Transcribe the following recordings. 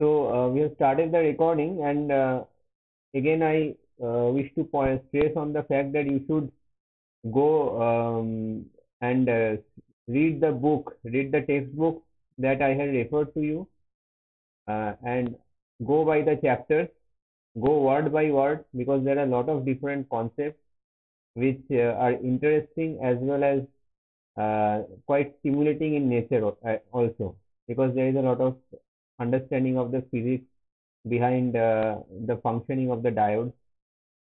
We have started the recording, and again, I wish to stress on the fact that you should go and read the book, read the textbook that I had referred to you, and go by the chapters, go word by word, because there are a lot of different concepts which are interesting as well as quite stimulating in nature also, because there is a lot of understanding of the physics behind the functioning of the diode,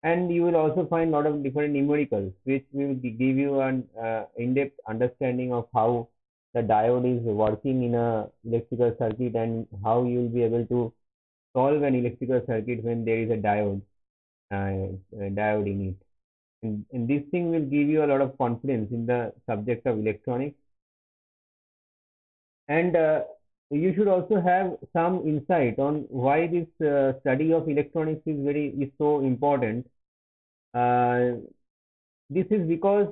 and you will also find a lot of different numericals which will give you an in-depth understanding of how the diode is working in a electrical circuit and how you will be able to solve an electrical circuit when there is a diode in it. And this thing will give you a lot of confidence in the subject of electronics. And you should also have some insight on why this study of electronics is so important. This is because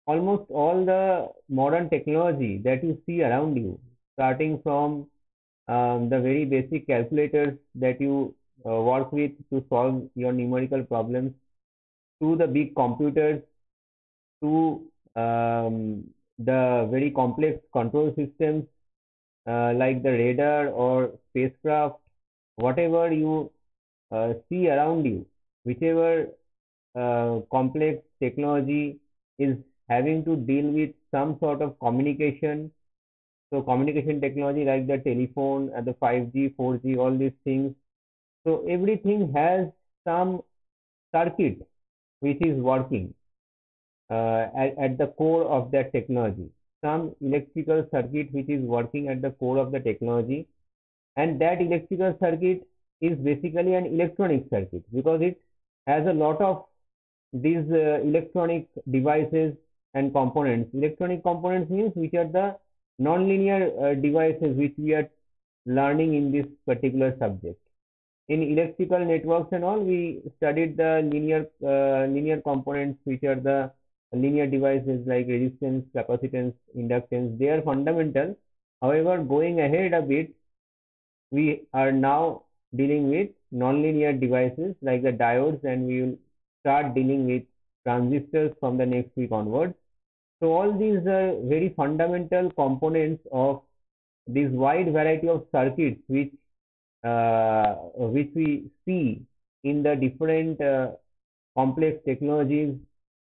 almost all the modern technology that you see around you, starting from the very basic calculators that you work with to solve your numerical problems, to the big computers, to the very complex control systems like the radar or spacecraft, whatever you see around you, whichever complex technology is having to deal with some sort of communication. So communication technology like the telephone and the 5G, 4G, all these things. So everything has some circuit which is working at the core of that technology. Some electrical circuit which is working at the core of the technology, and that electrical circuit is basically an electronic circuit because it has a lot of these electronic devices and components. Electronic components means which are the non-linear devices which we are learning in this particular subject. In electrical networks and all, we studied the linear components, which are the linear devices like resistance, capacitance, inductance. They are fundamental. However, going ahead a bit, we are now dealing with non-linear devices like the diodes, and we will start dealing with transistors from the next week onwards. So all these are very fundamental components of this wide variety of circuits which we see in the different complex technologies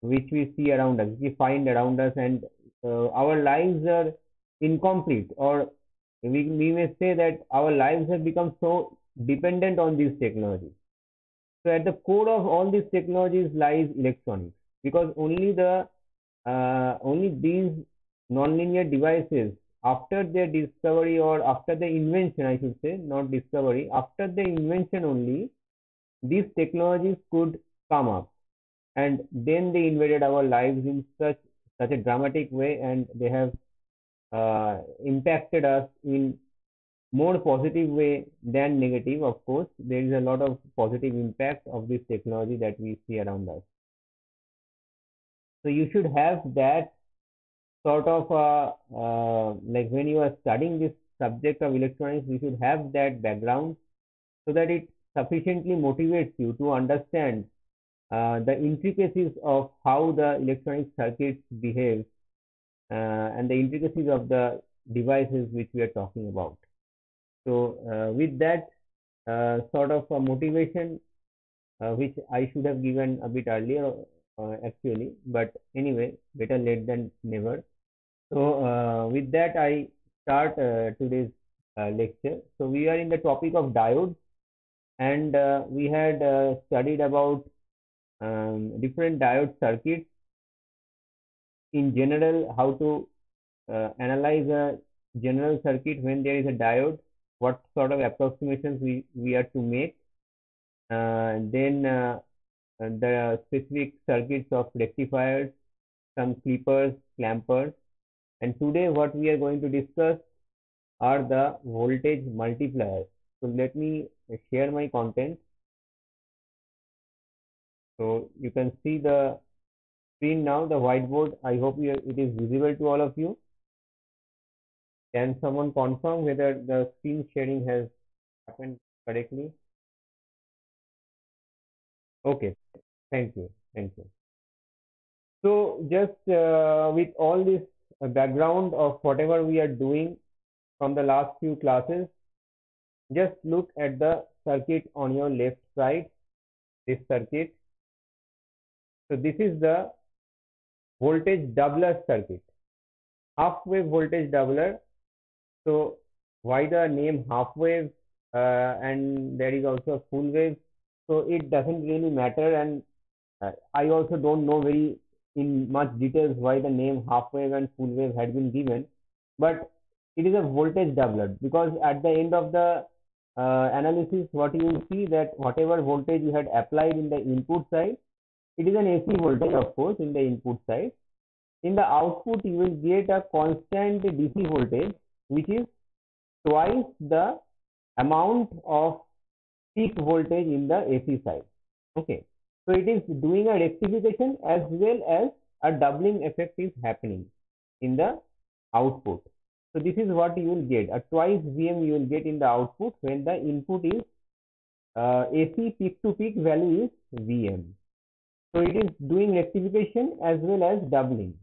which we see around us, we find around us, and our lives are incomplete, or we may say that our lives have become so dependent on these technologies. So at the core of all these technologies lies electronics, because only these nonlinear devices, after their discovery, or after the invention, I should say, not discovery, after the invention only, these technologies could come up, and then they invaded our lives in such a dramatic way, and they have impacted us in more positive way than negative. Of course, there is a lot of positive impact of this technology that we see around us. So you should have that sort of like when you are studying this subject of electronics, you should have that background so that it sufficiently motivates you to understand the intricacies of how the electronic circuits behave and the intricacies of the devices which we are talking about. So with that sort of a motivation, which I should have given a bit earlier actually, but anyway, better late than never. So with that, I start today's lecture. So we are in the topic of diodes, and we had studied about different diode circuits in general, how to analyze a general circuit when there is a diode, what sort of approximations we are to make, then the specific circuits of rectifiers, some clippers, clampers, and today what we are going to discuss are the voltage multipliers. So let me share my content. So you can see the screen now, the whiteboard. I hope it is visible to all of you. Can someone confirm whether the screen sharing has happened correctly? Okay, thank you, thank you. So just with all this background of whatever we are doing from the last few classes, just look at the circuit on your left side, this circuit. So this is the voltage doubler circuit, half wave voltage doubler. So why the name half wave, and there is also a full wave? So it doesn't really matter, and I also don't know very in much details why the name half wave and full wave had been given, but it is a voltage doubler because at the end of the analysis, what you will see that whatever voltage you had applied in the input side, it is an AC voltage, of course, in the input side. In the output, you will get a constant DC voltage, which is twice the amount of peak voltage in the AC side. Okay, so it is doing a rectification as well as a doubling effect is happening in the output. So this is what you will get, a twice Vm you will get in the output when the input is AC peak to peak value is Vm. So it is doing rectification as well as doubling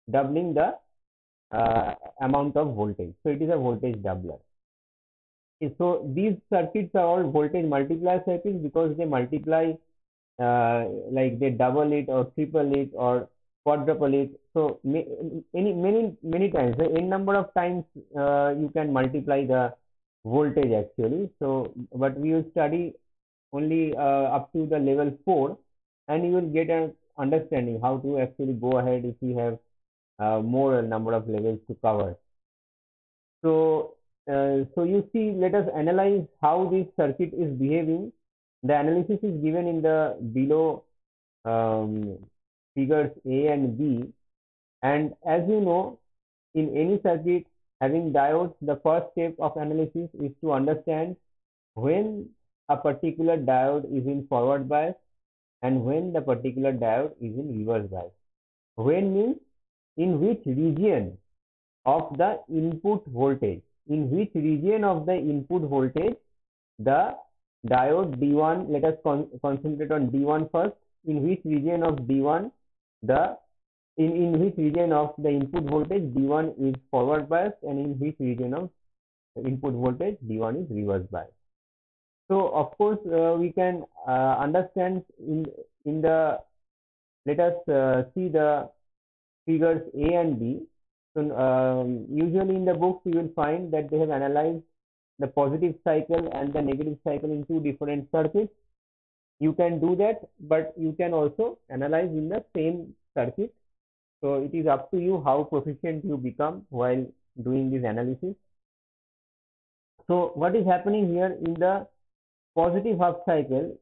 the amount of voltage. So it is a voltage doubler. So these circuits are all voltage multiplier circuits because they multiply, like they double it or triple it or quadruple it. So many times, n number of times you can multiply the voltage actually. So but we will study only up to the level 4, and you will get an understanding how to actually go ahead if you have more number of levels to cover. So, so you see, let us analyze how this circuit is behaving. The analysis is given in the below figures A and B. And as you know, in any circuit having diodes, the first step of analysis is to understand when a particular diode is in forward bias and when the particular diode is in reverse bias. When means in which region of the input voltage, in which region of the input voltage the diode D1, let us concentrate on D1 first, in which region of D1 the in which region of the input voltage D1 is forward bias and in which region of input voltage D1 is reverse bias. So of course we can understand in the, let us see the figures A and B. So usually in the books you will find that they have analyzed the positive cycle and the negative cycle in two different circuits. You can do that, but you can also analyze in the same circuit. So it is up to you how proficient you become while doing this analysis. So what is happening here in the positive half cycle,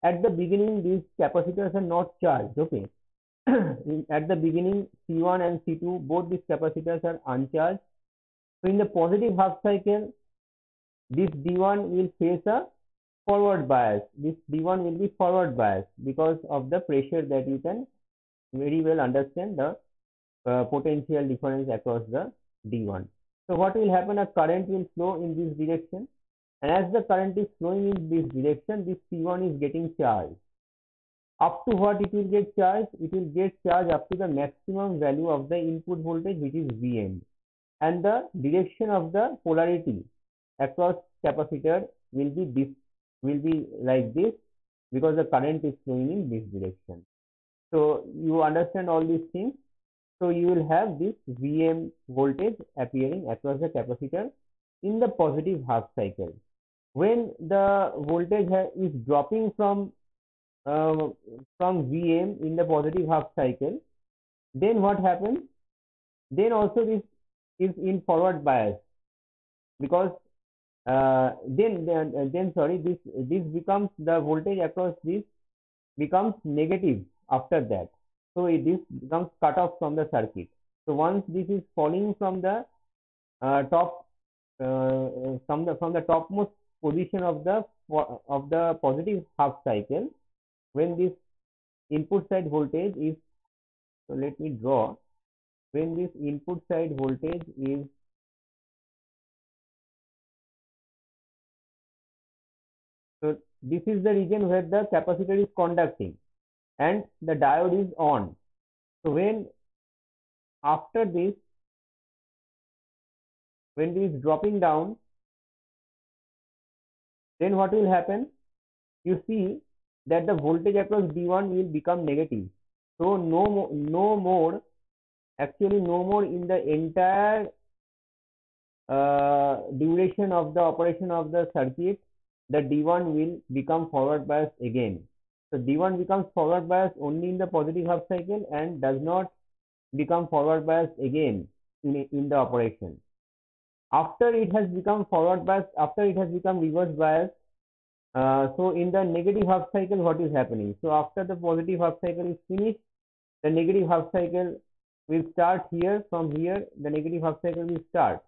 at the beginning these capacitors are not charged. Okay. At the beginning, C1 and C2, both these capacitors are uncharged. So in the positive half cycle, this D1 will face a forward bias. This D1 will be forward bias because of the pressure that you can very well understand the potential difference across the D1. So what will happen? A current will flow in this direction, and as the current is flowing in this direction, this C1 is getting charged. Up to what it will get charged? It will get charged up to the maximum value of the input voltage, which is Vm, and the direction of the polarity across capacitor will be like this because the current is flowing in this direction. So you understand all these things. So you will have this Vm voltage appearing across the capacitor in the positive half cycle. When the voltage is dropping from Vm in the positive half cycle, then what happens? Then also this is in forward bias because then sorry, this becomes, the voltage across this becomes negative after that. So this becomes cut off from the circuit. So once this is falling from the top from the topmost position of the positive half cycle, when this input side voltage is, so let me draw, when this input side voltage is So this is the region where the capacitor is conducting and the diode is on. So when after this, when this is dropping down, then what will happen? You see that the voltage across D1 will become negative. So no more, actually no more in the entire duration of the operation of the circuit, the D1 will become forward bias again. So D1 becomes forward bias only in the positive half cycle and does not become forward bias again in the operation. After it has become forward bias, after it has become reverse bias, so in the negative half cycle, what is happening? So after the positive half cycle is finished, the negative half cycle will start here. From here, the negative half cycle will start.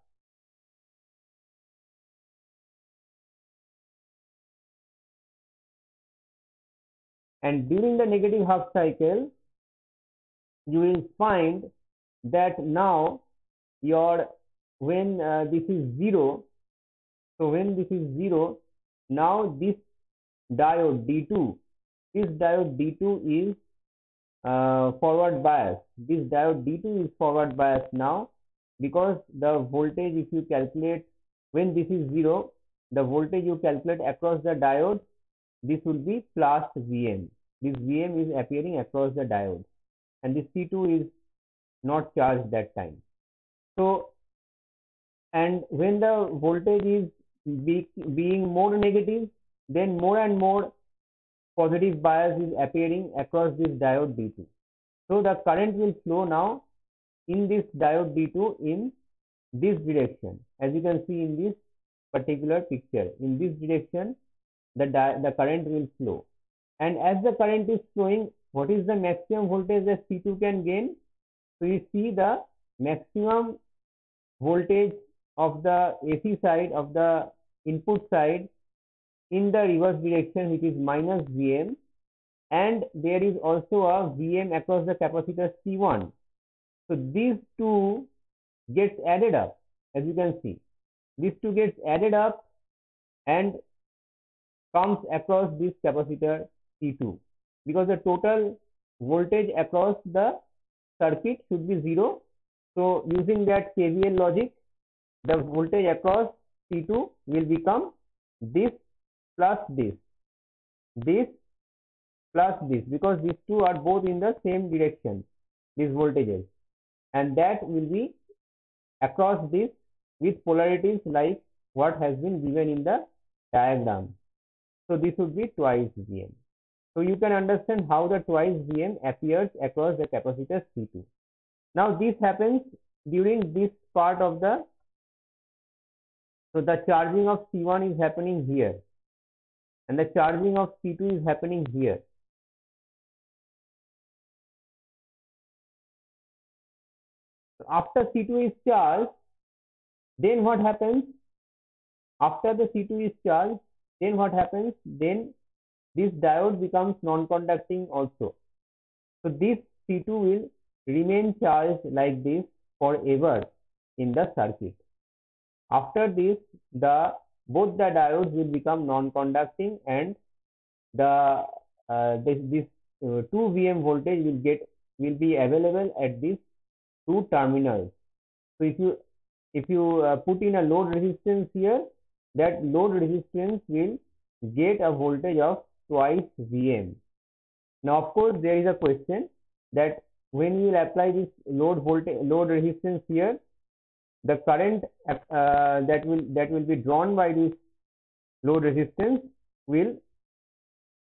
And during the negative half cycle, you will find that now your when this is 0, so when this is 0, now this diode D2, this diode D2 is forward bias. This diode D2 is forward bias now, because the voltage, if you calculate when this is 0, the voltage you calculate across the diode, this will be plus Vm. This Vm is appearing across the diode, and this C2 is not charged that time. So, and when the voltage is being more negative, then more and more positive bias is appearing across this diode D2. So the current will flow now in this diode D2 in this direction, as you can see in this particular picture. In this direction, the current will flow, and as the current is flowing, what is the maximum voltage that C2 can gain? So you see the maximum voltage of the AC side, of the input side, in the reverse direction, which is minus Vm, and there is also a Vm across the capacitor C1. So these two gets added up, as you can see. These two gets added up and comes across this capacitor C2, because the total voltage across the circuit should be 0. So using that KVL logic, the voltage across C2 will become this plus this plus this, because these two are both in the same direction, these voltages, and that will be across this with polarities like what has been given in the diagram. So this would be twice Vm. So you can understand how the twice Vm appears across the capacitor C2. Now this happens during this part of the, so the charging of C1 is happening here, and the charging of C2 is happening here. So after C2 is charged, then what happens? After the C2 is charged, then what happens? Then this diode becomes non-conducting also. So this C2 will remain charged like this forever in the circuit. After this, both the diodes will become non-conducting, and this 2 Vm voltage will be available at these two terminals. So if you put in a load resistance here, that load resistance will get a voltage of twice Vm. Now of course there is a question that when we will apply this load resistance here, the current that will be drawn by this load resistance will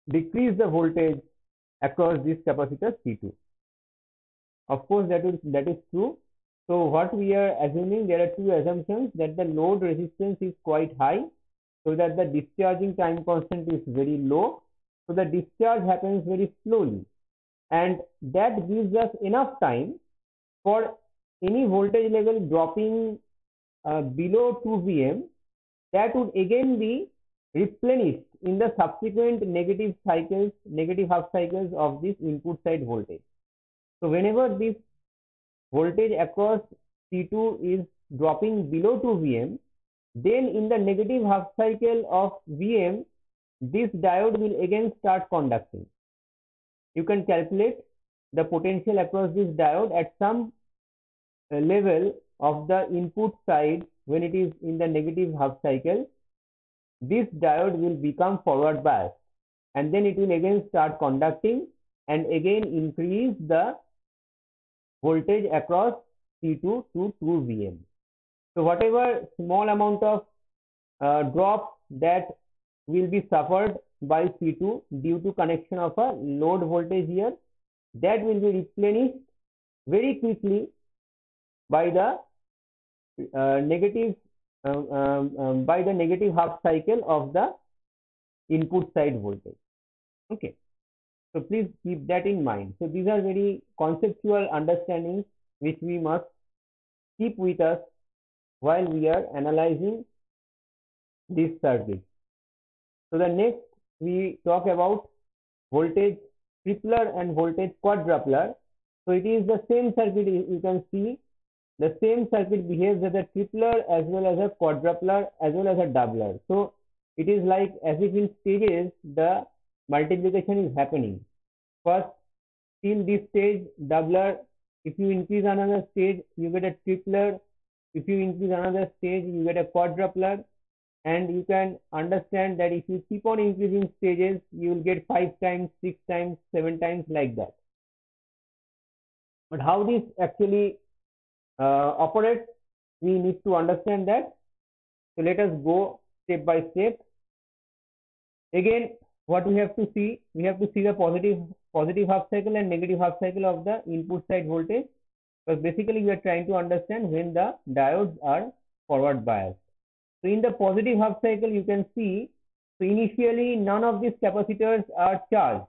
decrease the voltage across this capacitor C2. Of course that is true. So what we are assuming, there are two assumptions: that the load resistance is quite high, so that the discharging time constant is very low, so the discharge happens very slowly, and that gives us enough time for any voltage level dropping below 2 Vm, that would again be replenished in the subsequent negative half cycles of this input side voltage. So whenever this voltage across C2 is dropping below 2 Vm, then in the negative half cycle of Vm, this diode will again start conducting. You can calculate the potential across this diode at some level of the input side. When it is in the negative half cycle, this diode will become forward biased, and then it will again start conducting and again increase the voltage across C2 to 2 Vm. So whatever small amount of drop that will be suffered by C2 due to connection of a load voltage here, that will be replenished very quickly by the negative half cycle of the input side voltage. Okay, so please keep that in mind. So these are very conceptual understandings which we must keep with us while we are analyzing this circuit. So the next we talk about voltage tripler and voltage quadrupler. So it is the same circuit. You can see the same circuit behaves as a tripler as well as a quadrupler as well as a doubler. So it is like as if in stages the multiplication is happening. First, till this stage doubler. If you increase another stage, you get a tripler. If you increase another stage, you get a quadrupler. And you can understand that if you keep on increasing stages, you will get 5 times, 6 times, 7 times like that. But how this actually operates, we need to understand that. So let us go step by step. Again, what we have to see the positive half cycle and negative half cycle of the input side voltage. Because basically we are trying to understand when the diodes are forward biased. So in the positive half cycle, you can see, so initially none of these capacitors are charged.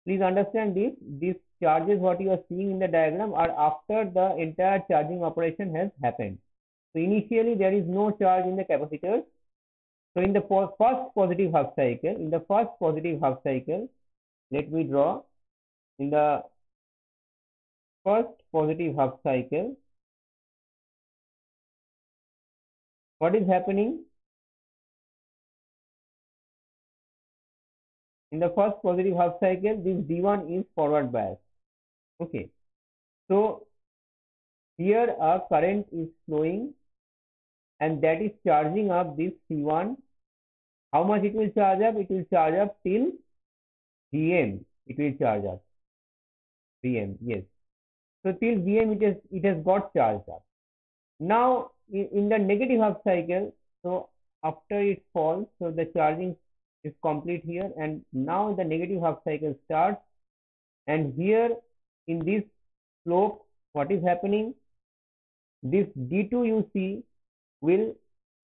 Please understand this. These charges what you are seeing in the diagram are after the entire charging operation has happened. So initially there is no charge in the capacitors. So in the first positive half cycle, let me draw. In the first positive half cycle, what is happening? In the first positive half cycle, this D1 is forward biased. Okay. So here a current is flowing and that is charging up this C1. How much it will charge up? It will charge up till Vm. It will charge up. Vm, yes. So till Vm it has got charged up. Now in the negative half cycle, so after it falls, so the charging is complete here, and now the negative half cycle starts, and here in this slope, what is happening? This D2 you see will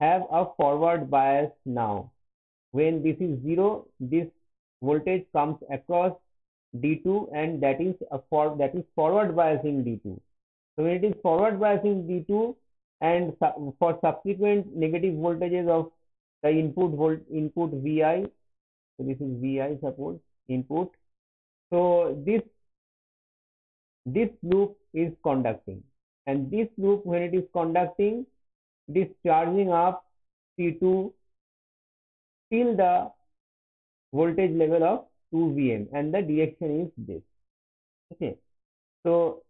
have a forward bias now. When this is 0, this voltage comes across D2 and that is forward biasing D2. So when it is forward biasing D2 and for subsequent negative voltages of the input Vi, so this is Vi suppose input. So this loop is conducting, and this loop when it is conducting, this charging up C2 till the voltage level of 2 Vm, and the direction is this. Okay, so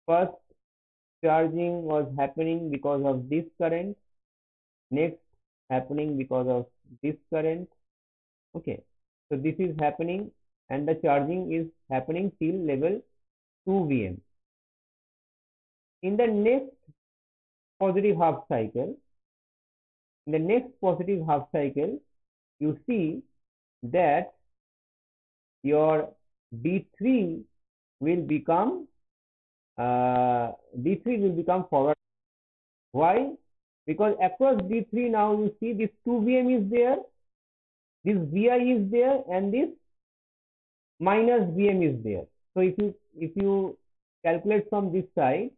first charging was happening because of this current, next happening because of this current. Okay, so this is happening and the charging is happening till level 2 Vm. In the next positive half cycle, you see that your D3 will become forward. Why? Because across D3 now you see this 2 Vm is there, this Vi is there, and this minus Vm is there. So if you calculate from this side,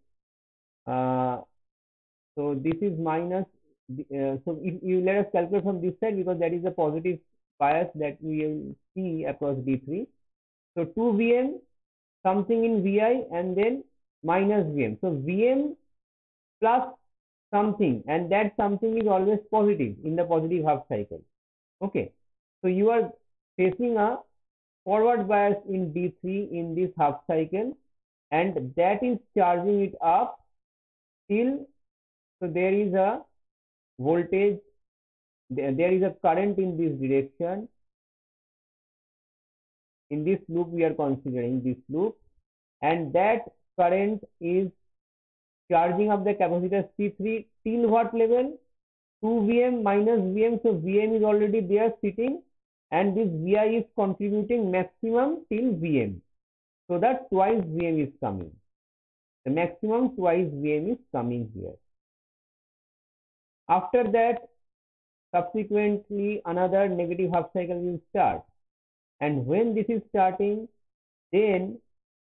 so this is minus. So if you let us calculate from this side, because that is the positive bias that we will see across D3. So 2 Vm, something in Vi, and then minus Vm. So Vm plus something, and that something is always positive in the positive half cycle. Okay. So you are facing a forward bias in D3 in this half cycle, and that is charging it up till, so there is a voltage, there is a current in this direction. In this loop we are considering this loop, and that current is charging up the capacitor C3 till what level? 2 Vm minus Vm, so Vm is already there sitting, and this Vi is contributing maximum till Vm, so that twice Vm is coming. The maximum twice Vm is coming here. After that, subsequently another negative half cycle will start, and when this is starting, then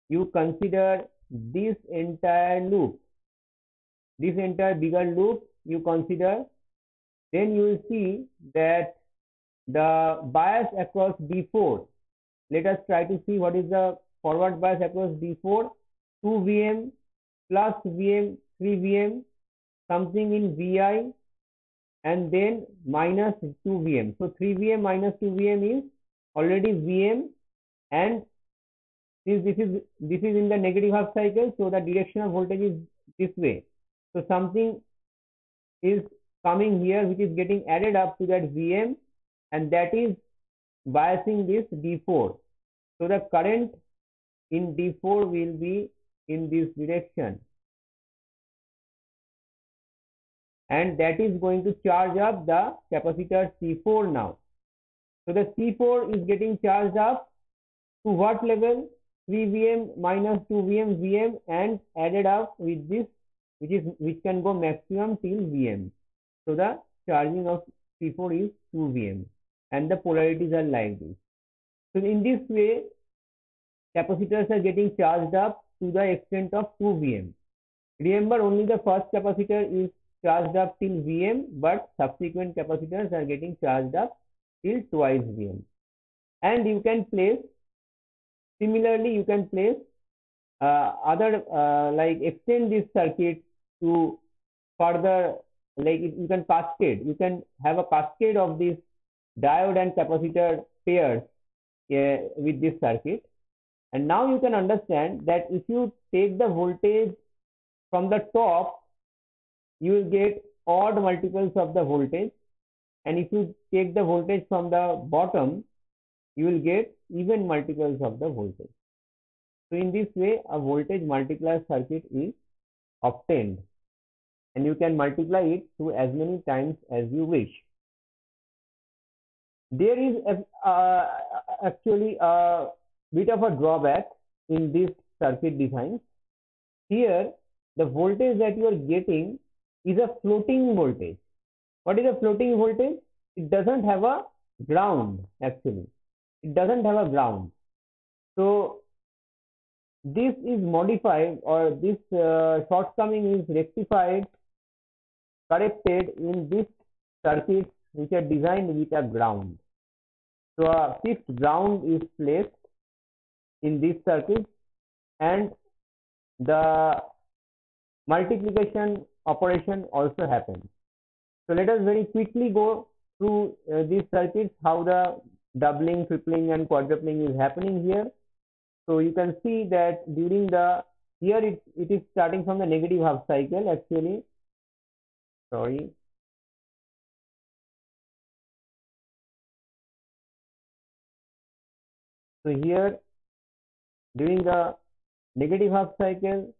you consider this entire loop, this entire bigger loop you consider, then you will see that the bias across D4, let us try to see what is the forward bias across D4. 2 Vm plus Vm, 3 Vm, something in Vi, and then minus 2 Vm. So 3 Vm minus 2 Vm is already Vm, and since this is in the negative half cycle, so the direction of voltage is this way. So something is coming here which is getting added up to that Vm, and that is biasing this D4. So the current in D4 will be in this direction, and that is going to charge up the capacitor C4 now. So the C4 is getting charged up to what level? 3 Vm minus 2 Vm, Vm, and added up with this, which can go maximum till Vm. So the charging of C4 is 2 Vm, and the polarities are like this. So in this way, capacitors are getting charged up to the extent of 2 Vm. Remember, only the first capacitor is charged up till Vm, but subsequent capacitors are getting charged up till twice Vm. And you can place, similarly you can place like extend this circuit to further, like you can cascade, you can have a cascade of this diode and capacitor pairs with this circuit. And now you can understand that if you take the voltage from the top, you will get odd multiples of the voltage, and if you take the voltage from the bottom, you will get even multiples of the voltage. So in this way, a voltage multiplier circuit is obtained, and you can multiply it to as many times as you wish. There is actually a bit of a drawback in this circuit design. Here, the voltage that you are getting is a floating voltage. What is a floating voltage? It doesn't have a ground, actually. It doesn't have a ground. So this is modified, or this shortcoming is rectified, corrected in this circuits which are designed with a ground. So a fixed ground is placed in this circuit, and the multiplication operation also happens. So let us very quickly go through these circuits, how the doubling, tripling, and quadrupling is happening here. So you can see that during the, here it is starting from the negative half cycle actually. Sorry. So here during the negative half cycle,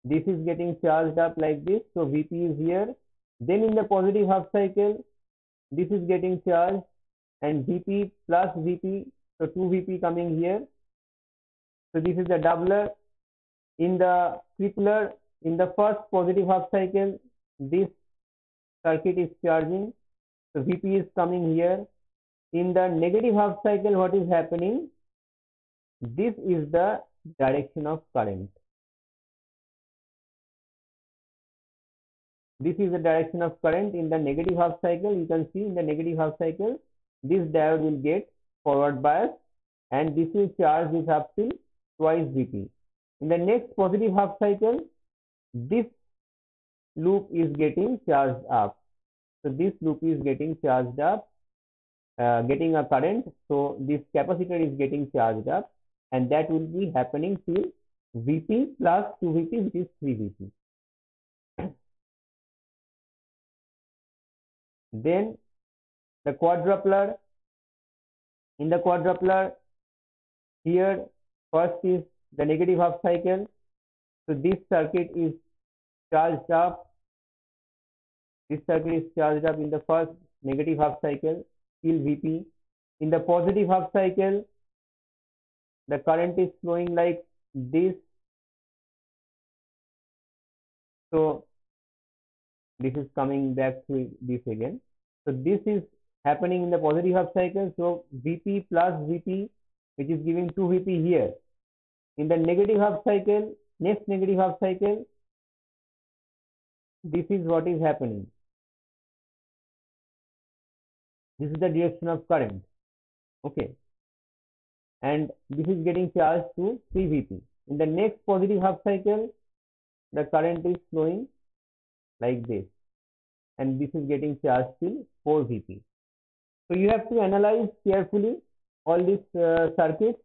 this is getting charged up like this. So Vp is here. Then in the positive half cycle, this is getting charged, and Vp plus Vp, so 2 Vp coming here. So this is the doubler. In the tripler, in the first positive half cycle, this circuit is charging, so Vp is coming here. In the negative half cycle, what is happening? This is the direction of current. This is the direction of current in the negative half cycle. You can see in the negative half cycle, this diode will get forward bias, and this will charge this up till twice Vp. In the next positive half cycle, this loop is getting charged up. So this loop is getting charged up, getting a current. So this capacitor is getting charged up, and that will be happening till Vp plus 2 Vp, which is 3 Vp. Then the quadrupler. In the quadrupler, here first is the negative half cycle. So this circuit is charged up. This circuit is charged up in the first negative half cycle till Vp. In the positive half cycle, the current is flowing like this. So this is coming back to this again. So this is happening in the positive half cycle. So Vp plus Vp, which is giving 2 Vp here. In the negative half cycle, next negative half cycle, this is what is happening. This is the direction of current. Okay. And this is getting charged to 3 Vp. In the next positive half cycle, the current is flowing like this. And this is getting charged till 4 Vp. So you have to analyze carefully all these circuits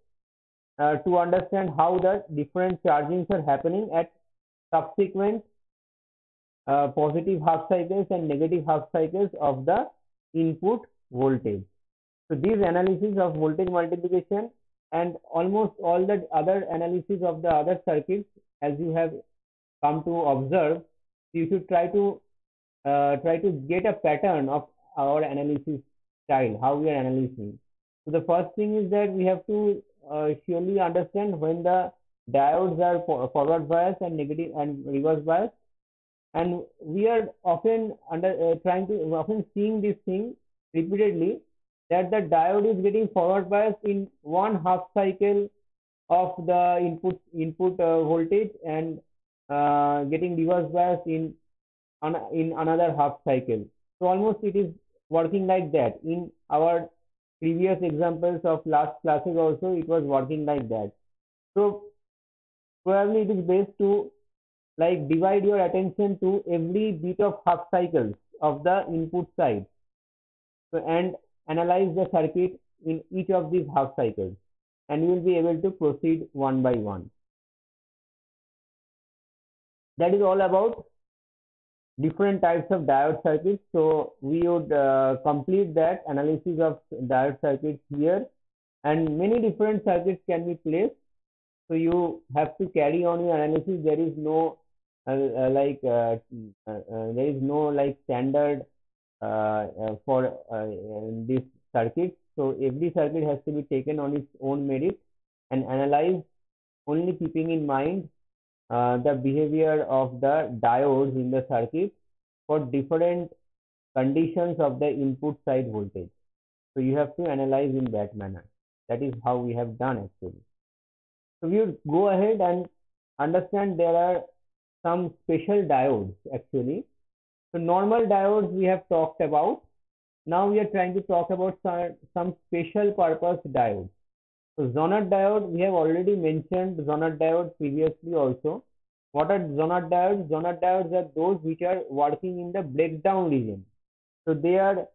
to understand how the different chargings are happening at subsequent positive half cycles and negative half cycles of the input voltage. So these analysis of voltage multiplication and almost all the other analysis of the other circuits, as you have come to observe, you should try to get a pattern of our analysis style, how we are analyzing. So the first thing is that we have to surely understand when the diodes are forward bias and negative and reverse bias, and we are often often seeing this thing repeatedly, that the diode is getting forward bias in one half cycle of the input voltage and getting reverse bias in another half cycle. So almost it is working like that. In our previous examples of last classes also, it was working like that. So probably it is best to like divide your attention to every bit of half cycles of the input side, so and analyze the circuit in each of these half cycles, and you will be able to proceed one by one. That is all about different types of diode circuits. So we would complete that analysis of diode circuits here, and many different circuits can be placed. So you have to carry on your analysis. There is no there is no like standard for this circuit. So every circuit has to be taken on its own merit and analyzed, only keeping in mind the behavior of the diodes in the circuit for different conditions of the input side voltage. So you have to analyze in that manner. That is how we have done actually. So we will go ahead and understand there are some special diodes actually. So normal diodes we have talked about. Now we are trying to talk about some special purpose diodes. So Zonath diode, we have already mentioned Zonath diode previously also. What are Zonath diodes? Zonath diodes are those which are working in the breakdown region. So they are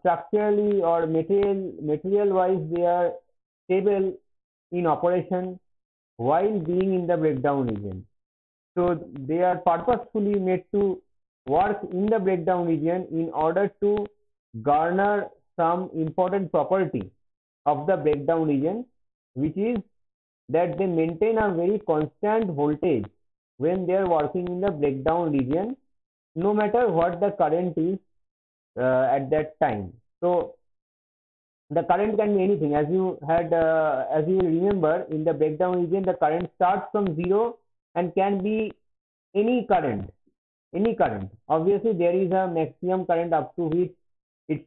structurally or material wise, they are stable in operation while being in the breakdown region. So they are purposefully made to work in the breakdown region in order to garner some important property of the breakdown region, which is that they maintain a very constant voltage when they are working in the breakdown region, no matter what the current is at that time. So the current can be anything. As you remember, in the breakdown region, the current starts from zero and can be any current. Obviously, there is a maximum current up to which it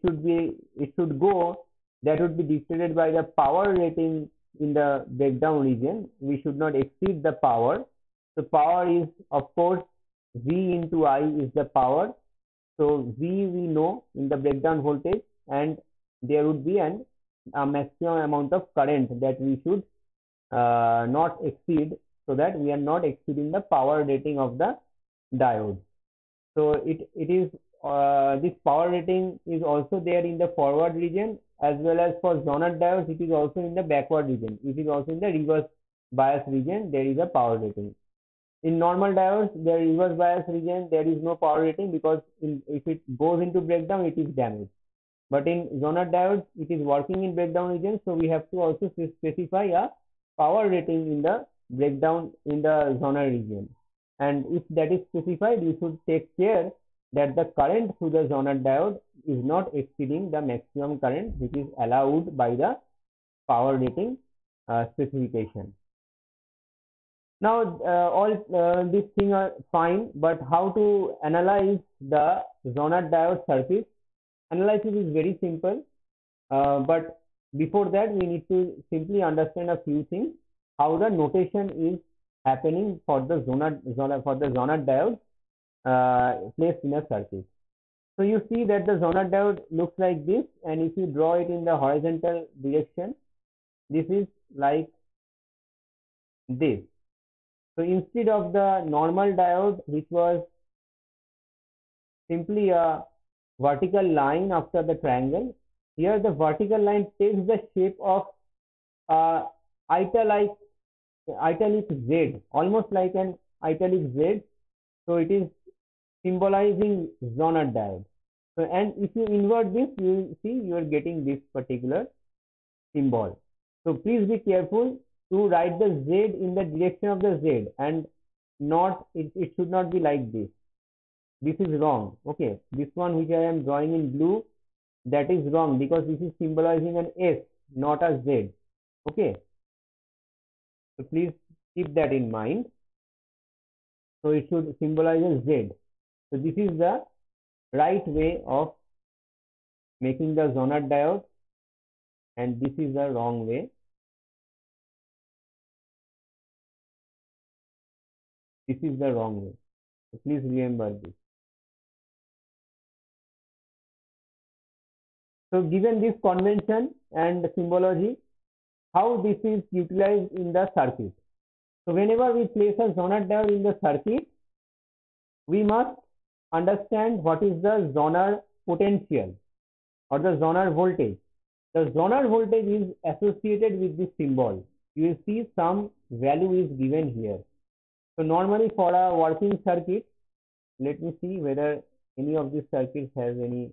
should go. That would be dictated by the power rating in the breakdown region. We should not exceed the power. The power is, of course, V into I is the power. So V we know in the breakdown voltage, and there would be a maximum amount of current that we should not exceed, so that we are not exceeding the power rating of the diode. So it is this power rating is also there in the forward region, as well as for zonal diodes it is also in the backward region. It is also in the reverse bias region. There is a power rating. In normal diodes, the reverse bias region, there is no power rating, because if it goes into breakdown, it is damaged. But in zonal diodes, it is working in breakdown region, so we have to also specify a power rating in the breakdown in the zonal region. And if that is specified, you should take care that the current through the zonal diode is not exceeding the maximum current which is allowed by the power rating specification. Now, all these things are fine, but how to analyze the zonal diode circuit? Analysis is very simple, but before that, we need to simply understand a few things. How the notation is happening for the zonal diode placed in a circuit. So you see that the zonal diode looks like this, and if you draw it in the horizontal direction, this is like this. So instead of the normal diode, which was simply a vertical line after the triangle, here the vertical line takes the shape of italic Z, almost like an italic Z. So it is symbolizing zonal diode. So, and if you invert this, you will see you are getting this particular symbol. So please be careful to write the Z in the direction of the Z, and not it should not be like this. This is wrong. Okay, this one which I am drawing in blue, that is wrong, because this is symbolizing an S, not a Z. Okay, so please keep that in mind. So it should symbolize a Z. So this is the right way of making the zonal diode, and this is the wrong way. This is the wrong way. So please remember this. So given this convention and symbology, how this is utilized in the circuit. So whenever we place a zonal diode in the circuit, we must understand what is the zonal potential or the zonal voltage. The zonal voltage is associated with this symbol. You will see some value is given here. So normally for a working circuit, let me see whether any of these circuits has any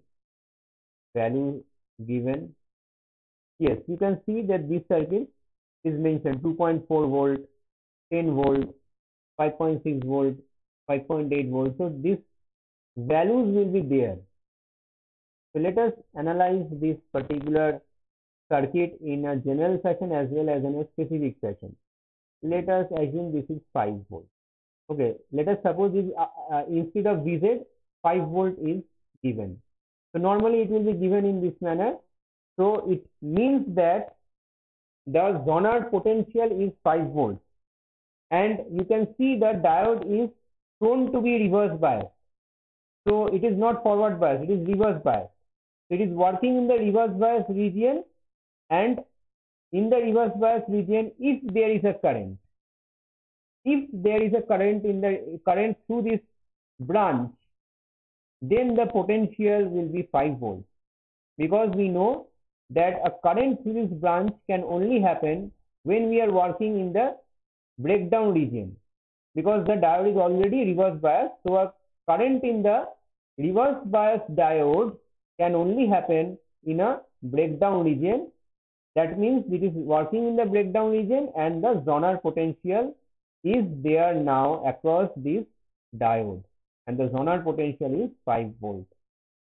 value given. Yes, you can see that this circuit is mentioned 2.4 volt, 10 volt, 5.6 volt, 5.8 volt. So these values will be there. So let us analyze this particular circuit in a general fashion as well as in a specific fashion. Let us assume this is 5 volt. Okay, let us suppose this, instead of Vz, 5 volt is given. So normally it will be given in this manner. So it means that the zonal potential is 5 volts, and you can see the diode is shown to be reverse bias. So it is not forward bias, it is reverse bias. It is working in the reverse bias region, and in the reverse bias region, if there is a current, in the current through this branch, then the potential will be 5 volts, because we know that a current through this branch can only happen when we are working in the breakdown region, because the diode is already reverse bias. So a current in the reverse bias diode can only happen in a breakdown region. That means it is working in the breakdown region, and the zonal potential is there now across this diode, and the zonal potential is 5 volt.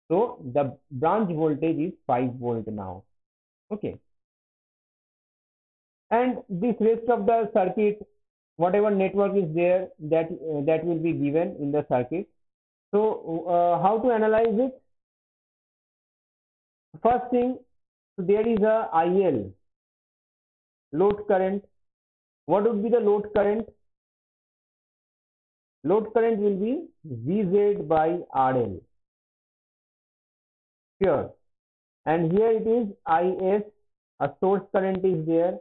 So the branch voltage is 5 volt now. Okay, and this rest of the circuit, whatever network is there, that will be given in the circuit. So how to analyze it? First thing, there is a IL, load current. What would be the load current? Load current will be Vz by RL. Here, and here it is Is, a source current is there.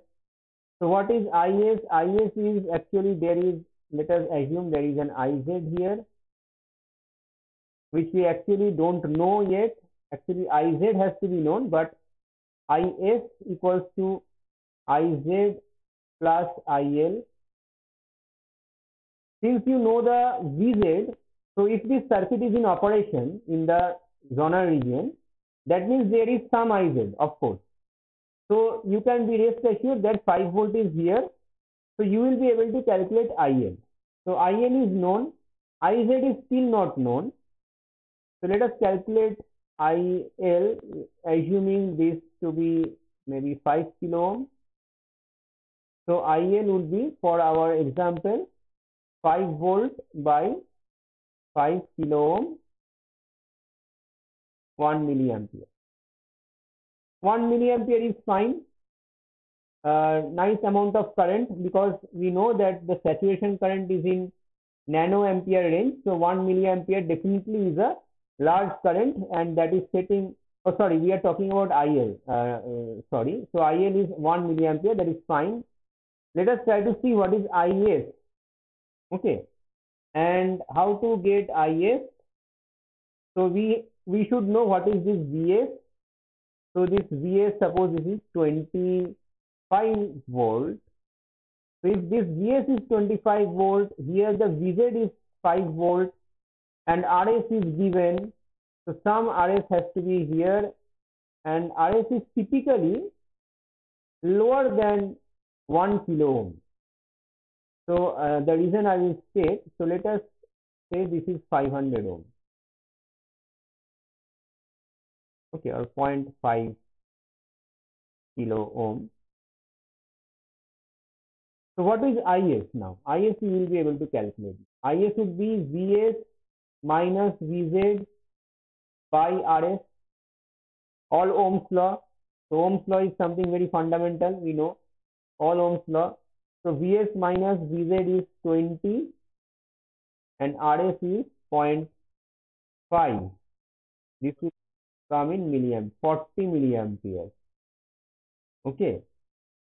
So what is Is? Is is actually, there is, let us assume there is an Iz here, which we actually don't know yet. Actually, Iz has to be known, but Is equals to Iz plus IL. Since you know the Vz, so if this circuit is in operation in the zonal region, that means there is some Iz, of course. So you can be rest assured that 5 volt is here. So you will be able to calculate IL. So IL is known, Iz is still not known. So let us calculate IL, assuming this to be maybe 5 kilo ohm. So IL would be, for our example, 5 volt by 5 kilo ohm, 1 milliampere. 1 milliampere is fine. Nice amount of current, because we know that the saturation current is in nanoampere range. So 1 milliampere definitely is a large current, and that is setting. Oh, sorry, we are talking about IL. Sorry. So IL is 1 milliampere. That is fine. Let us try to see what is Is. Okay, and how to get Is. So we should know what is this Vs. So this Vs, suppose this is 25 volt. So if this Vs is 25 volt, here the Vz is 5 volt, and Rs is given. So some Rs has to be here, and Rs is typically lower than 1 kilo ohm. So the reason I will state, so let us say this is 500 ohm. Okay, or 0.5 kilo ohm. So what is Is now? Is you will be able to calculate. Is would be Vs minus Vz by Rs, all Ohm's law. So Ohm's law is something very fundamental, we know, all Ohm's law. So Vs minus Vz is 20 and Rs is 0.5. This will come in milliamp, 40 milliampere. Okay,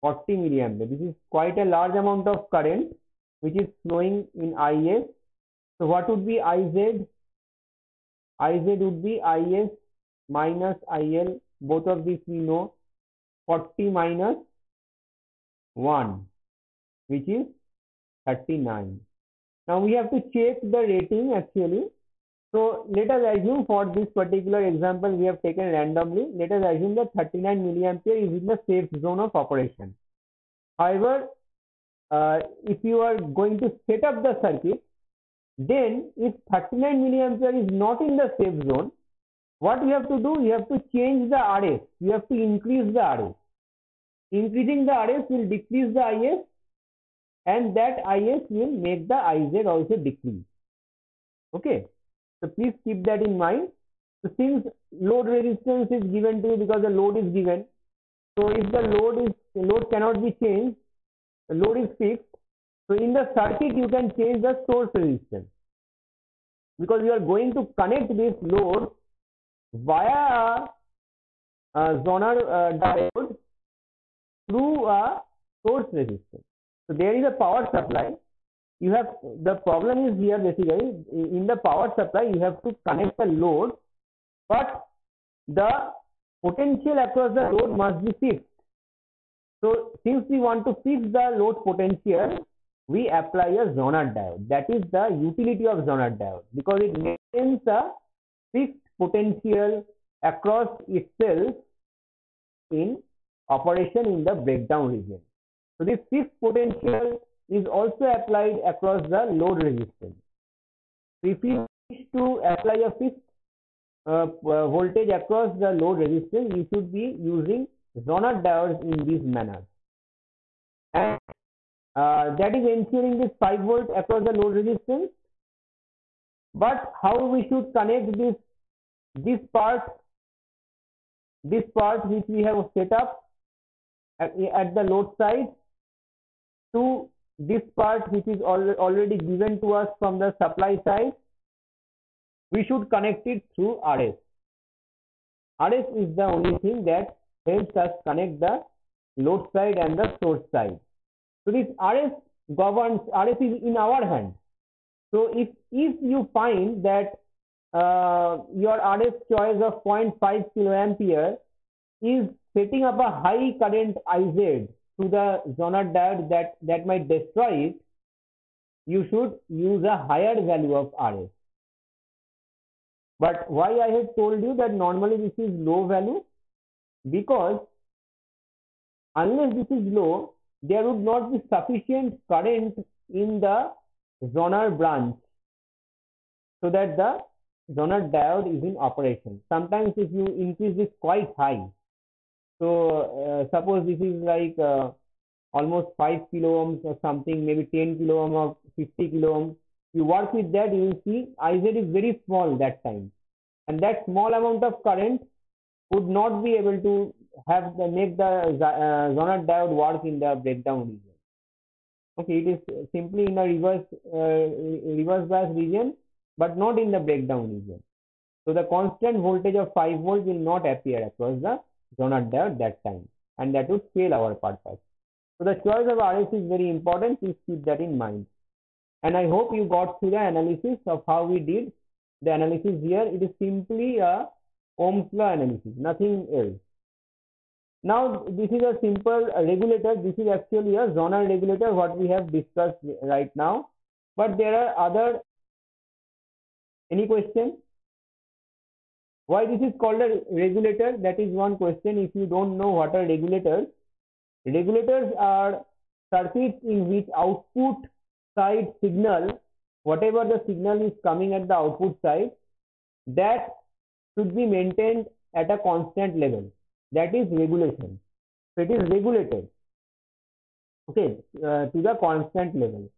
40 milliampere. This is quite a large amount of current which is flowing in Is. So what would be Iz? Iz would be Is minus IL. Both of these we know. 40 minus 1, which is 39. Now we have to check the rating actually. So let us assume, for this particular example we have taken randomly, let us assume that 39 milliampere is in the safe zone of operation. However, if you are going to set up the circuit, then if 39 milliampere is not in the safe zone, what you have to do, you have to change the Rs. You have to increase the Rs. Increasing the Rs will decrease the Is, and that Is will make the Iz also decrease. Okay, so please keep that in mind. So since load resistance is given to you, because the load is given, so if the load cannot be changed, the load is fixed. So in the circuit you can change the source resistance, because you are going to connect this load via a zonal diode through a source resistance. So there is a power supply. You have, the problem is here basically in the power supply you have to connect the load, but the potential across the load must be fixed. So since we want to fix the load potential, we apply a zonal diode. That is the utility of zonal diode, because it maintains a fixed potential across itself in operation in the breakdown region. So this fixed potential is also applied across the load resistance. So if you wish to apply a fixed voltage across the load resistance, you should be using zonal diodes in this manner, and that is ensuring this 5 volt across the load resistance. But how we should connect this part which we have set up at the load side to this part which is already given to us from the supply side? We should connect it through Rs. Rs is the only thing that helps us connect the load side and the source side. So this Rs governs, Rs is in our hand. So if you find that your RF choice of 0.5 kiloampere is setting up a high current IZ to the Zoner diode that might destroy it, you should use a higher value of RF. But why I have told you that normally this is low value? Because unless this is low, there would not be sufficient current in the Zoner branch so that the Zoner diode is in operation. Sometimes if you increase this quite high, so suppose this is like almost 5 kilo ohms or something, maybe 10 kilo ohm or 50 kilo ohm, you work with that, you will see IZ is very small that time, and that small amount of current would not be able to make the Zoner diode work in the breakdown region. Okay, it is simply in a reverse bias region, but not in the breakdown region. So the constant voltage of 5 volts will not appear across the Zoner diode that time, and that would fail our purpose. So the choice of RF is very important. Please keep that in mind. And I hope you got through the analysis of how we did the analysis here. It is simply a Ohm's law analysis, nothing else. Now this is a simple regulator. This is actually a Zoner regulator, what we have discussed right now. But there are other. Any question? Why this is called a regulator? That is one question. If you don't know what are regulators, regulators are circuits in which output side signal, whatever the signal is coming at the output side, that should be maintained at a constant level. That is regulation. So it is regulated, okay, to the constant level.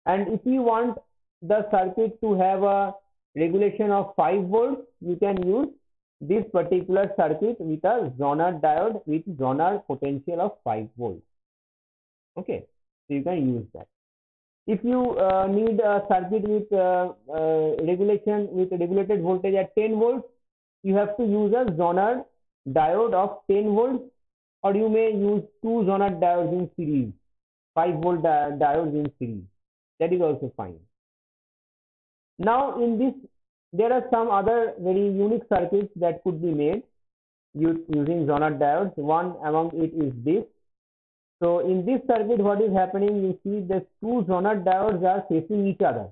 And if you want the circuit to have a regulation of 5 volts, you can use this particular circuit with a Zoner diode with Zoner potential of 5 volts. Okay, so you can use that. If you need a circuit with regulation with regulated voltage at 10 volts, you have to use a Zoner diode of 10 volts, or you may use 2 Zoner diodes in series, 5 volt diodes in series. That is also fine. Now in this, there are some other very unique circuits that could be made using Zoner diodes. One among it is this. So in this circuit, what is happening? You see the 2 Zoner diodes are facing each other.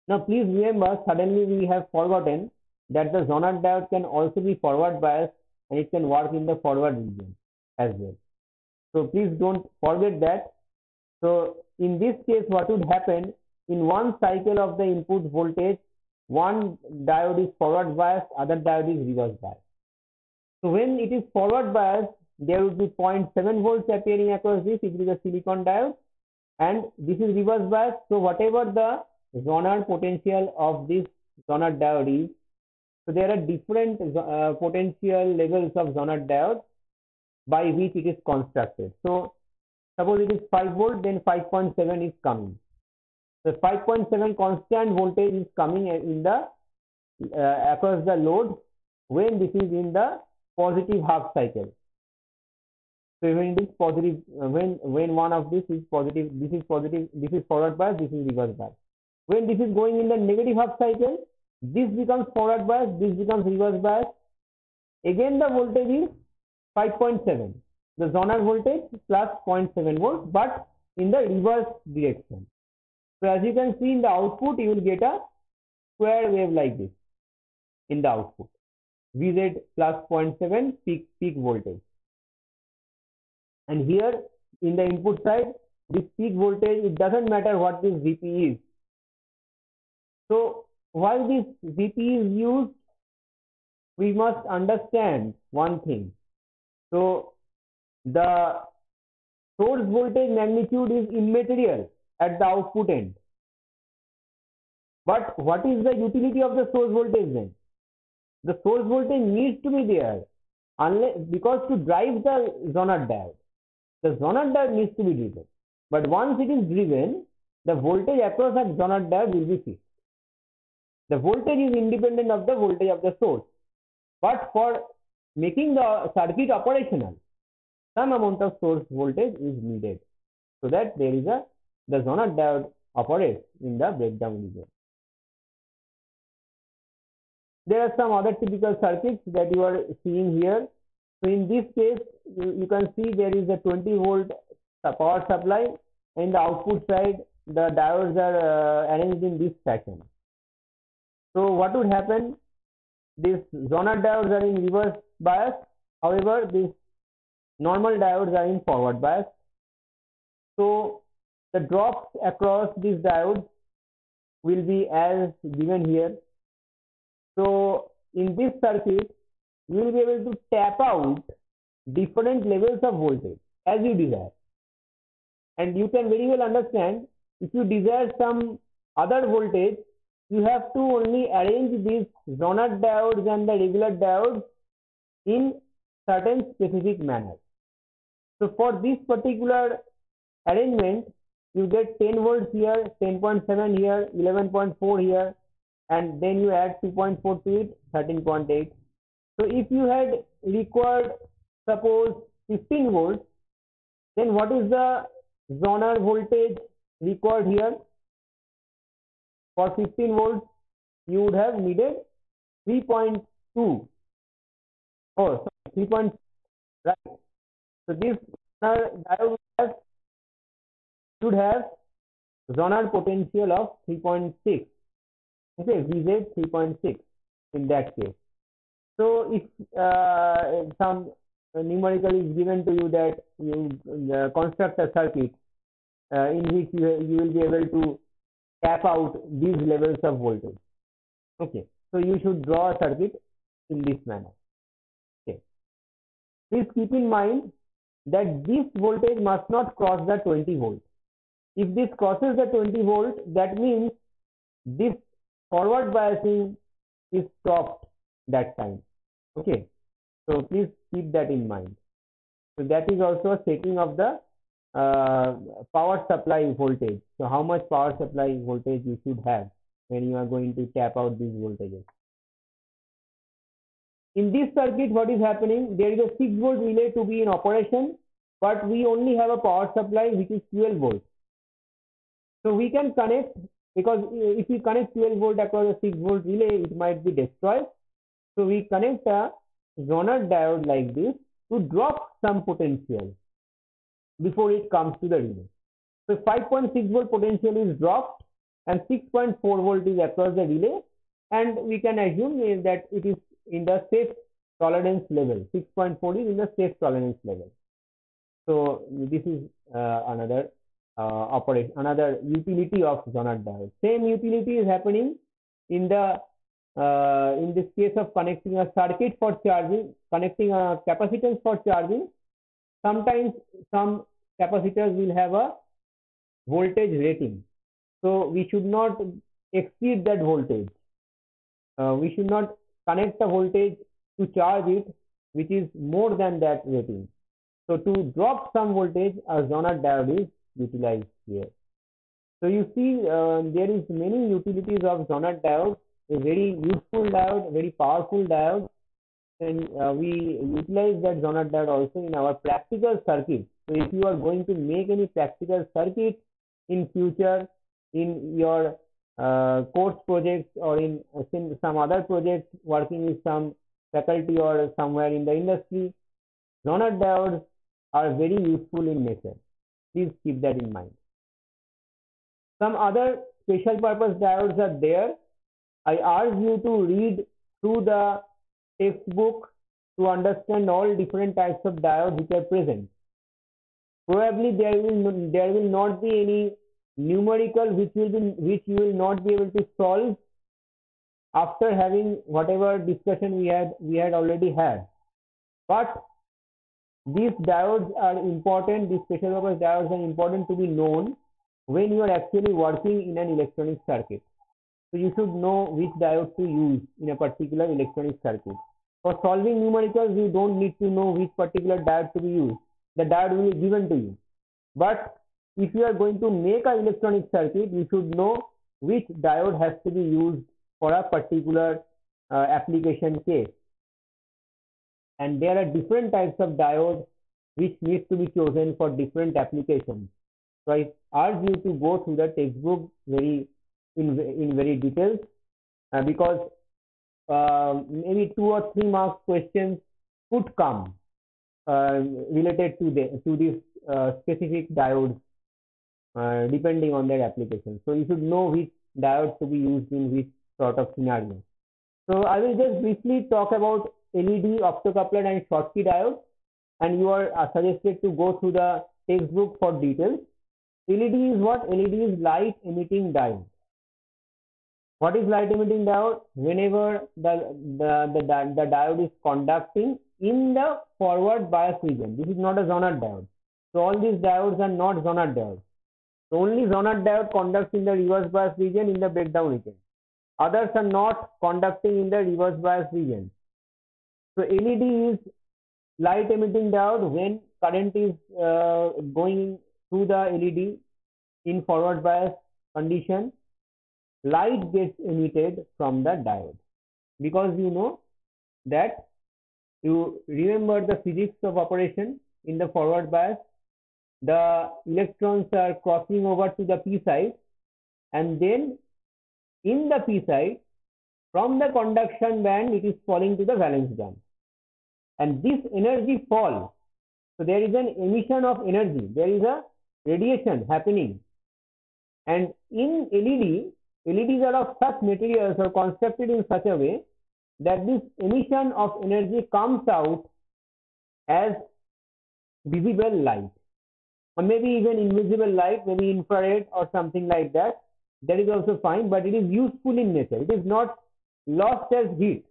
Now please remember, suddenly we have forgotten that the Zoner diode can also be forward biased, and it can work in the forward region as well. So please don't forget that. So in this case, what would happen? In one cycle of the input voltage, one diode is forward biased, other diode is reverse biased. So when it is forward biased, there would be 0.7 volts appearing across this. It is a silicon diode, and this is reverse biased. So whatever the Zoner potential of this Zoner diode is, so there are different potential levels of Zoner diode by which it is constructed. So suppose it is 5 volt, then 5.7 is coming. The 5.7 constant voltage is coming in the across the load when this is in the positive half cycle. So when it is positive, when one of this is positive, this is positive, this is forward bias, this is reverse bias. When this is going in the negative half cycle, this becomes forward bias, this becomes reverse bias. Again the voltage is 5.7. The Zoner voltage plus 0.7 volts, but in the reverse direction. So as you can see in the output, you will get a square wave like this in the output. Vz plus 0.7 peak voltage. And here in the input side, this peak voltage, it doesn't matter what this Vp is. So while this Vp is used, we must understand one thing. So the source voltage magnitude is immaterial at the output end. But what is the utility of the source voltage then? The source voltage needs to be there, unless, because to drive the Zoner diode, the Zoner diode needs to be driven. But once it is driven, the voltage across that Zoner diode will be fixed. The voltage is independent of the voltage of the source. But for making the circuit operational, some amount of source voltage is needed, so that there is the Zoner diode operates in the breakdown region. There are some other typical circuits that you are seeing here. So in this case, you can see there is a 20-volt power supply, and the output side, the diodes are arranged in this fashion. So what would happen? These zonal diodes are in reverse bias. However, these normal diodes are in forward bias. So the drops across these diodes will be as given here. So in this circuit, you will be able to tap out different levels of voltage as you desire. And you can very well understand, if you desire some other voltage, you have to only arrange these zonal diodes and the regular diodes in certain specific manner. So for this particular arrangement, you get 10 volts here, 10.7 here, 11.4 here, and then you add 2.4 to it, 13.8. So if you had required, suppose 15 volts, then what is the zonal voltage required here? For 15 volts, you would have needed 3.2. Oh, sorry, 3. Right. So this diode should have zonal potential of 3.6. Okay, VZ 3.6 in that case. So if some numerical is given to you that you construct a circuit in which you will be able to tap out these levels of voltage. Okay, so you should draw a circuit in this manner. Okay, please keep in mind that this voltage must not cross the 20 volt. If this crosses the 20 volt, that means this forward biasing is stopped that time. Okay, so please keep that in mind. So that is also a setting of the power supply voltage. So how much power supply voltage you should have when you are going to tap out these voltages. In this circuit, what is happening? There is a 6 volt relay to be in operation, but we only have a power supply which is 12 volts. So we can connect, because if we connect 12 volt across a 6 volt relay, it might be destroyed. So we connect a zonal diode like this to drop some potential before it comes to the relay. So 5.6 volt potential is dropped and 6.4 volt is across the relay, and we can assume that it is in the safe tolerance level. 6.4 is in the safe tolerance level. So this is another operation, another utility of zonal diode. Same utility is happening in the in this case of connecting a circuit for charging, connecting a capacitance for charging. Sometimes some capacitors will have a voltage rating, so we should not exceed that voltage. We should not connect a voltage to charge it which is more than that rating. So to drop some voltage, a zonal diode is utilized here. So you see, there is many utilities of zonal diode. A very useful diode, very powerful diode, and we utilize that zonal diode also in our practical circuit. So if you are going to make any practical circuit in future in your course projects or in some other projects working with some faculty or somewhere in the industry, zonal diodes are very useful in nature. Please keep that in mind. Some other special purpose diodes are there. I urge you to read through the textbook to understand all different types of diodes which are present. Probably there will not be any numerical which you will not be able to solve after having whatever discussion we had already had. But these diodes are important. These special purpose diodes are important to be known when you are actually working in an electronic circuit. So you should know which diode to use in a particular electronic circuit. For solving numericals, you don't need to know which particular diode to be used. The diode will be given to you. But if you are going to make an electronic circuit, you should know which diode has to be used for a particular application case. And there are different types of diodes which need to be chosen for different applications. So I urge you to go through the textbook in very details, because maybe 2 or 3 marks questions could come related to this specific diode, depending on their application. So you should know which diode to be used in which sort of scenario. So I will just briefly talk about LED, optocoupler and Schottky diode, and you are suggested to go through the textbook for details. LED is what? LED is light emitting diode. What is light emitting diode? Whenever the diode is conducting in the forward bias region. This is not a Zonath diode. So all these diodes are not Zonath diodes. So only Zonath diode conducts in the reverse bias region, in the breakdown region. Others are not conducting in the reverse bias region. So LED is light emitting diode when current is going through the LED in forward bias condition. Light gets emitted from the diode, because you know that you remember the physics of operation in the forward bias. The electrons are crossing over to the p side, and then in the p side, from the conduction band, it is falling to the valence band, and this energy fall. So there is an emission of energy, there is a radiation happening, and in LEDs are of such materials or constructed in such a way that this emission of energy comes out as visible light, or maybe even invisible light, maybe infrared or something like that. That is also fine, but it is useful in nature. It is not lost as heat.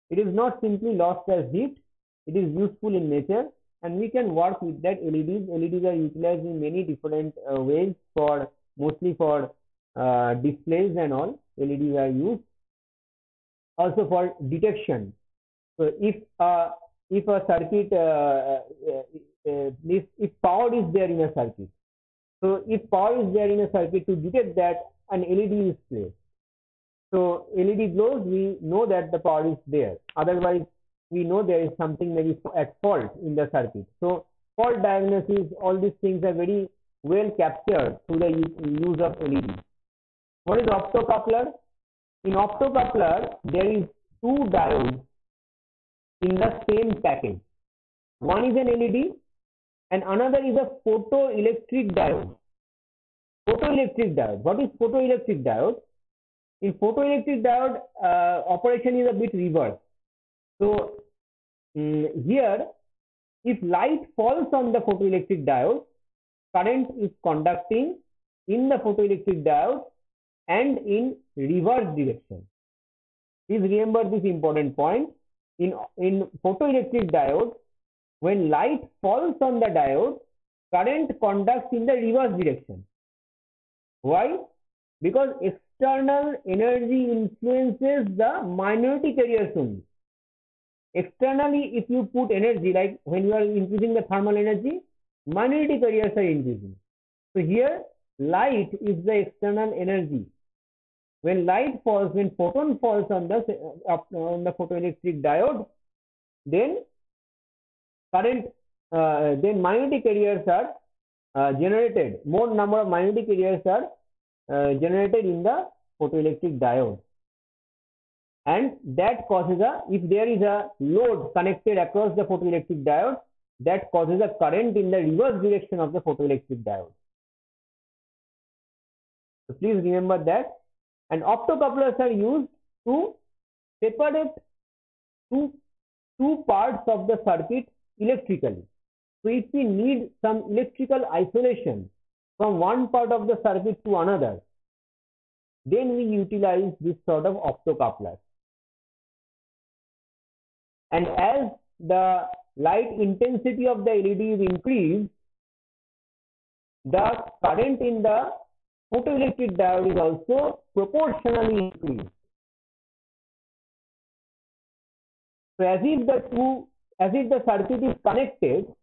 It is not simply lost as heat. It is useful in nature, and we can work with that. LEDs are utilized in many different ways, for mostly for displays and all. LEDs are used also for detection. So if a circuit, if power is there in a circuit, so if power is there in a circuit, to detect that, an LED is placed. So LED glows, we know that the power is there. Otherwise, we know there is something maybe at fault in the circuit. So fault diagnosis, all these things are very well captured through the use of LED. What is optocoupler? In optocoupler, there is 2 diodes in the same package. One is an LED and another is a photoelectric diode. Photoelectric diode. What is photoelectric diode? In photoelectric diode, operation is a bit reversed. So here, if light falls on the photoelectric diode, current is conducting in the photoelectric diode and in reverse direction. Please remember this important point. In photoelectric diode, when light falls on the diode, current conducts in the reverse direction. Why? Because external energy influences the minority carriers only. Externally, if you put energy, like when you are increasing the thermal energy, minority carriers are increasing. So here, light is the external energy. When light falls, when photon falls on the photoelectric diode, then current, then minority carriers are generated. More number of minority carriers are generated in the photoelectric diode, and that causes if there is a load connected across the photoelectric diode, that causes a current in the reverse direction of the photoelectric diode. So please remember that. And optocouplers are used to separate two parts of the circuit electrically. So if we need some electrical isolation from one part of the circuit to another, then we utilize this sort of optocoupler. And as the light intensity of the LED is increased, the current in the photoelectric diode is also proportionally increased. So as if the circuit is connected,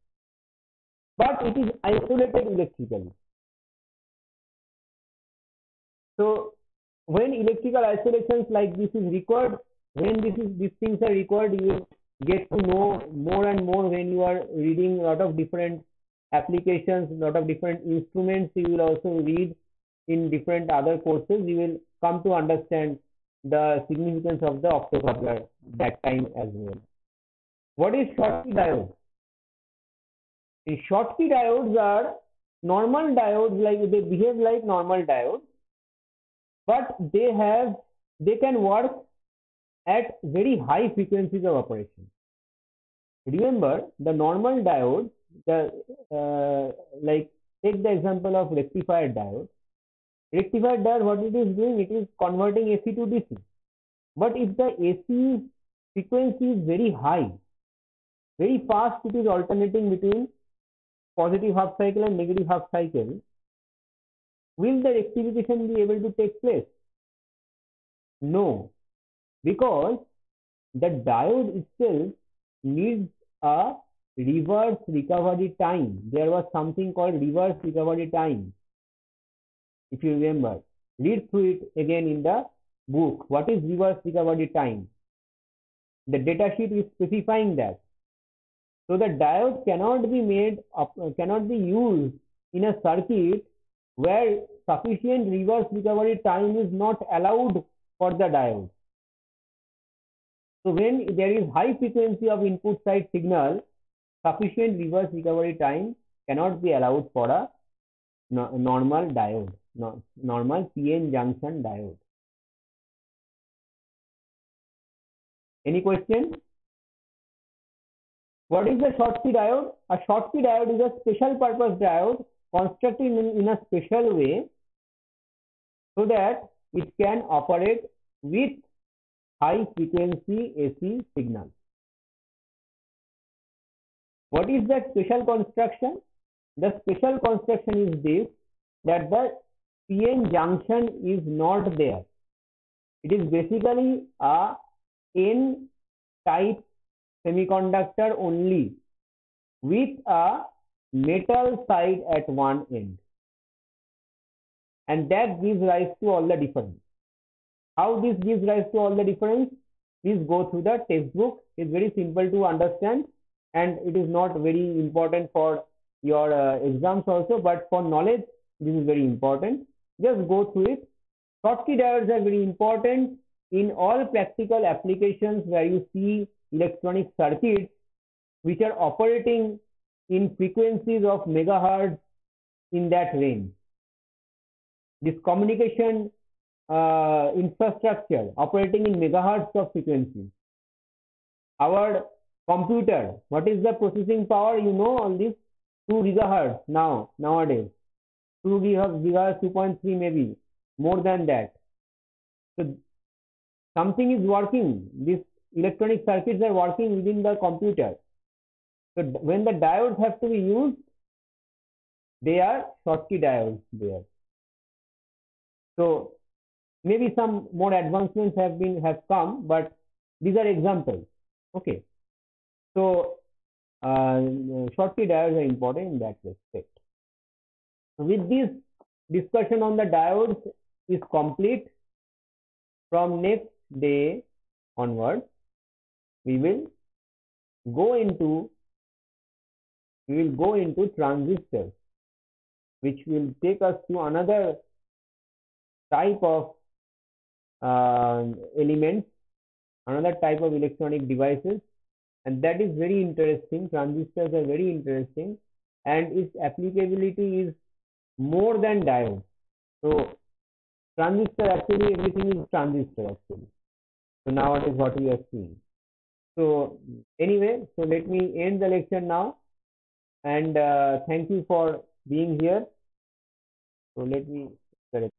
but it is isolated electrically. So when electrical isolations like this is required, when these things are required, you will get to know more and more when you are reading a lot of different applications, a lot of different instruments. You will also read in different other courses. You will come to understand the significance of the optocoupler that time as well. What is Schottky diode? The Schottky diodes are normal diodes, like they behave like normal diodes, but they can work at very high frequencies of operation. Remember, the normal diode, like take the example of rectifier diode. Rectifier diode, what it is doing, it is converting AC to DC. But if the AC frequency is very high, very fast, it is alternating between positive half cycle and negative half cycle, will the rectification be able to take place? No, because the diode itself needs a reverse recovery time. There was something called reverse recovery time. If you remember, read through it again in the book. What is reverse recovery time? The data sheet is specifying that. So the diode cannot be used in a circuit where sufficient reverse recovery time is not allowed for the diode. So when there is high frequency of input side signal, sufficient reverse recovery time cannot be allowed for a normal diode, normal PN junction diode. Any question? What is the Schottky diode? A Schottky diode is a special purpose diode constructed in a special way so that it can operate with high frequency AC signal. What is that special construction? The special construction is this, that the PN junction is not there. It is basically a N type semiconductor only with a metal side at one end, and that gives rise to all the difference. How this gives rise to all the difference? Please go through the textbook. It's very simple to understand and it is not very important for your exams also, but for knowledge this is very important. Just go through it. Schottky diodes are very important in all practical applications where you see electronic circuits which are operating in frequencies of megahertz, in that range. This communication infrastructure operating in megahertz of frequency. Our computer, what is the processing power? You know all this, 2 gigahertz nowadays. 2 gigahertz, 2.3 maybe, more than that. So something is working. These electronic circuits are working within the computer. So when the diodes have to be used, they are Schottky diodes there. So maybe some more advancements have come, but these are examples. Okay. So Schottky diodes are important in that respect. With this discussion on the diodes is complete. From next day onwards, we will go into transistors, which will take us to another type of elements, another type of electronic devices, and that is very interesting. Transistors are very interesting and its applicability is more than diodes. So transistor, actually everything is transistor actually. So nowadays what we are seeing. So anyway, so let me end the lecture now, and thank you for being here. So let me correct.